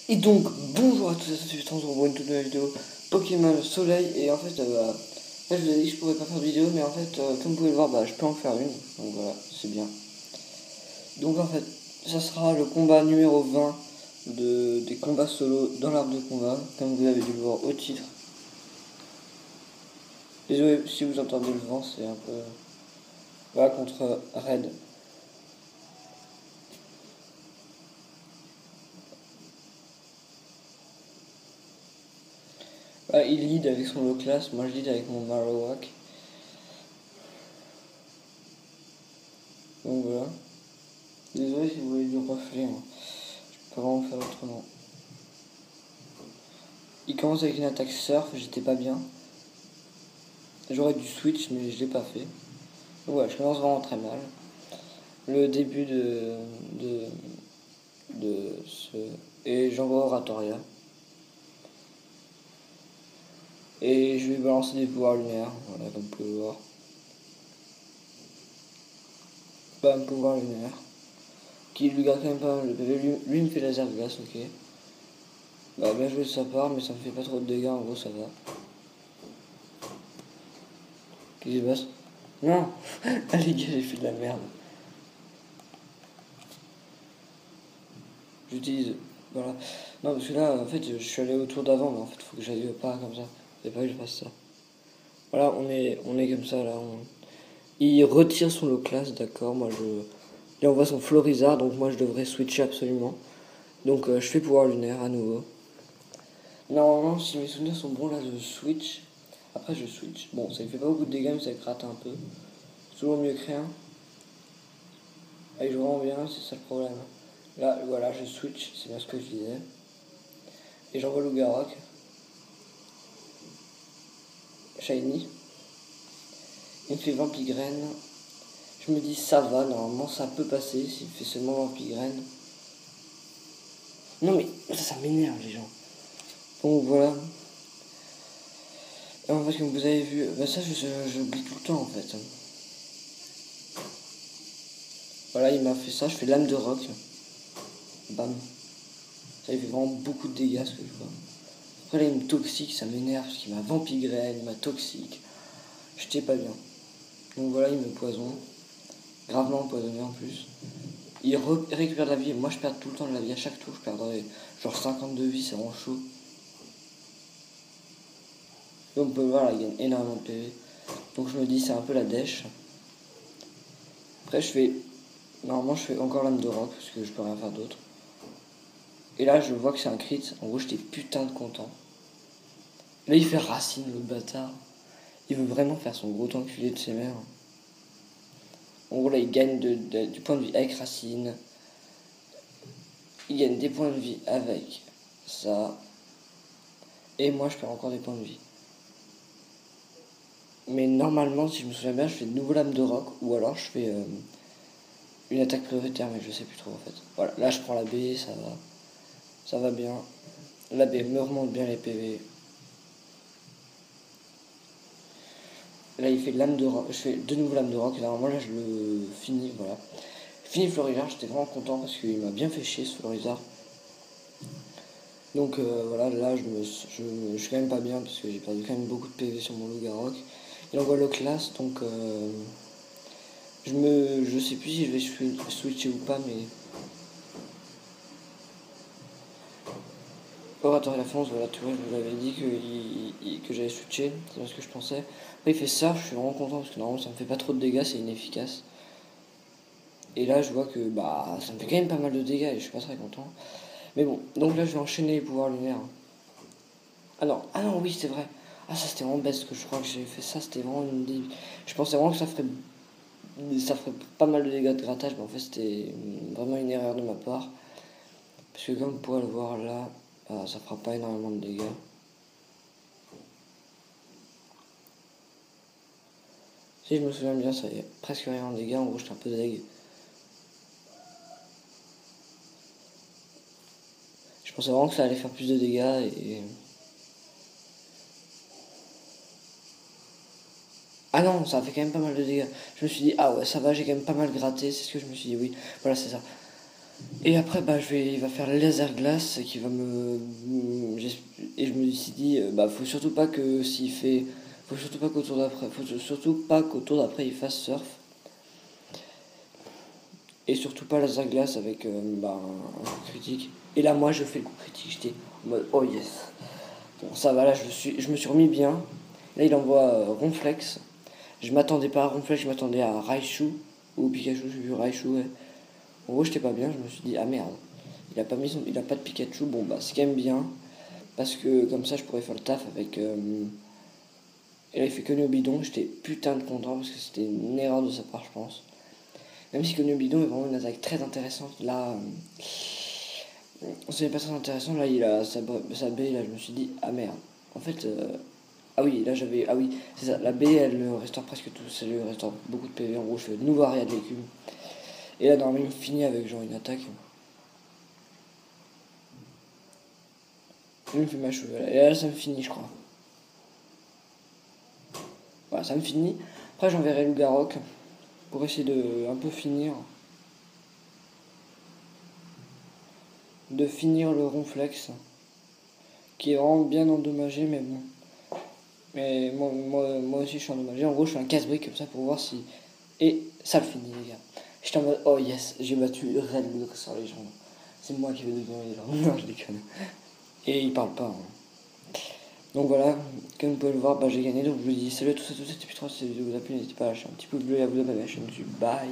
Et donc, bonjour à tous et à toutes, on se retrouve pour une toute nouvelle vidéo Pokémon Soleil. Et en fait, là, je vous ai dit que je pourrais pas faire de vidéo, mais en fait, comme vous pouvez le voir, je peux en faire une. Donc voilà, c'est bien. Donc en fait, ça sera le combat numéro 20 des combats solo dans l'arbre de combat, comme vous avez dû le voir au titre. Désolé si vous entendez le vent, c'est un peu. Voilà, contre Red. Il lead avec son low class, moi je lead avec mon Marowak. Donc voilà. Désolé si vous voyez du reflet, hein. Je peux pas vraiment faire autrement. Il commence avec une attaque surf, j'étais pas bien. J'aurais dû switch, mais je l'ai pas fait. Donc voilà, je commence vraiment très mal. Le début de ce. Et j'envoie Oratoria. Et je vais balancer des pouvoirs lunaires, voilà, comme vous pouvez le voir. Bam, pouvoir lunaire. Qui lui garde quand même pas mal de PV. Lui me fait laser glace, ok. Bien joué de sa part, mais ça me fait pas trop de dégâts, en gros ça va. Qu'est-ce qui se passe? Non. Ah les gars, j'ai fait de la merde. J'utilise. Voilà. Non, parce que là, en fait, je suis allé au tour d'avant, mais en fait, faut que j'aille pas comme ça. C'est pas que je fasse ça. Voilà, on est comme ça, là. Il retire son low class, d'accord. Moi, il envoie son Florizard, donc moi, je devrais switcher absolument. Donc, je fais pouvoir lunaire à nouveau. Normalement, si mes souvenirs sont bons, là, je switch. Après, je switch. Bon, ça ne fait pas beaucoup de dégâts, mais ça gratte un peu. C'est toujours mieux que rien. Ah, il joue vraiment bien, c'est ça le problème. Là, voilà, je switch, c'est bien ce que je disais. Et j'envoie Lougarok. Shiny. Il me fait Vampigraine. Je me dis, ça va, normalement, ça peut passer s'il fait seulement Vampigraine. Non, mais ça m'énerve, les gens. Donc, voilà. Et en fait, comme vous avez vu, ça, j'oublie tout le temps, en fait. Voilà, il m'a fait ça, je fais lame de roc. Bam. Ça, il fait vraiment beaucoup de dégâts, ce que je vois. Après, là, il me toxique, ça m'énerve, parce qu'il m'a Vampigraine, il m'a toxique. J'étais pas bien. Donc voilà, il me poisonne. Gravement empoisonné en plus. Il récupère de la vie. Moi, je perds tout le temps de la vie. À chaque tour, je perdrais genre 52 vies, c'est vraiment chaud. Donc voilà, il gagne énormément de PV. Donc je me dis, c'est un peu la dèche. Après, normalement, je fais encore lame de roc, parce que je peux rien faire d'autre. Et là, je vois que c'est un crit. En gros, j'étais putain de content. Là, il fait racine, le bâtard. Il veut vraiment faire son gros enculé de ses mères. En gros, là, il gagne du point de vie avec racine. Il gagne des points de vie avec ça. Et moi, je perds encore des points de vie. Mais normalement, si je me souviens bien, je fais de nouveau lame de roc. Ou alors, je fais une attaque prioritaire, mais je sais plus trop en fait. Voilà, là, je prends la B, ça va. Ça va bien. La B me remonte bien les PV. Là, il fait lame de roc. Je fais de nouveau lame de roc. Et normalement, là, je le finis. Voilà. Fini Florizard, j'étais vraiment content parce qu'il m'a bien fait chier ce Florizard. Donc voilà, là je suis quand même pas bien parce que j'ai perdu quand même beaucoup de PV sur mon Lougarok. Il envoie le class, donc je sais plus si je vais switcher ou pas, mais Orator et la France, voilà, tu vois, je vous avais dit que j'allais switcher, c'est bien ce que je pensais. Après il fait ça, je suis vraiment content parce que normalement ça me fait pas trop de dégâts, c'est inefficace. Et là je vois que ça me fait quand même pas mal de dégâts et je suis pas très content. Mais bon, donc là je vais enchaîner les pouvoirs lunaires. Ah non, oui, c'est vrai. Ah, ça c'était vraiment bête ce que je crois que j'ai fait ça, c'était vraiment une. Je pensais vraiment que ça ferait pas mal de dégâts de grattage, mais en fait c'était vraiment une erreur de ma part. Parce que comme vous pouvez le voir là, ça fera pas énormément de dégâts. Si je me souviens bien, ça y est, presque rien de dégâts, en gros j'étais un peu deg. Je pensais vraiment que ça allait faire plus de dégâts et. Ah non, ça a fait quand même pas mal de dégâts. Je me suis dit, ah ouais, ça va, j'ai quand même pas mal gratté, c'est ce que je me suis dit, oui. Voilà, c'est ça. Et après, bah, il va faire laser glace qui va et je me suis dit, bah, faut surtout pas que s'il fait. Faut surtout pas qu'au tour d'après. Faut surtout pas qu'au tour d'après il fasse surf. Et surtout pas laser glace avec bah, un coup critique. Et là, moi, je fais le coup critique. J'étais en mode, oh yes. Bon, ça va, là, je me suis remis bien. Là, il envoie Ronflex. Je m'attendais pas à Ronflex, je m'attendais à Raichu. Ou Pikachu, j'ai vu Raichu, ouais. En gros, j'étais pas bien, je me suis dit, ah merde, il a pas de Pikachu, bon bah c'est quand même bien, parce que comme ça je pourrais faire le taf avec. Et là il fait Connu au bidon, j'étais putain de content parce que c'était une erreur de sa part, je pense. Même si Connu au bidon est vraiment une attaque très intéressante, là. C'est pas très intéressant, là il a sa baie, là je me suis dit, ah merde, en fait. Ah oui, là j'avais. Ah oui, c'est ça, la baie elle restaure presque tout, ça lui restaure beaucoup de PV, en gros je fais de nouveau arrière de l'écume. Et là normalement il finit avec genre une attaque. Il me fait ma cheveux. Et là, ça me finit, je crois. Voilà, ça me finit. Après, j'enverrai Lougarok pour essayer de un peu finir. De finir le Ronflex. Qui est vraiment bien endommagé, mais bon. Mais moi aussi, je suis endommagé. En gros, je fais un casse-brique comme ça pour voir si. Et ça le finit, les gars. J'étais en mode, oh yes, j'ai battu Red Bull sur les jambes. C'est moi qui vais devenir les jambes. Non, je déconne. Et il parle pas. Hein. Donc voilà, comme vous pouvez le voir, bah, j'ai gagné. Donc je vous dis salut à tous et à toutes. Et puis si cette vidéo vous a plu, n'hésitez pas à lâcher un petit pouce bleu et à vous abonner à la chaîne YouTube. Bye.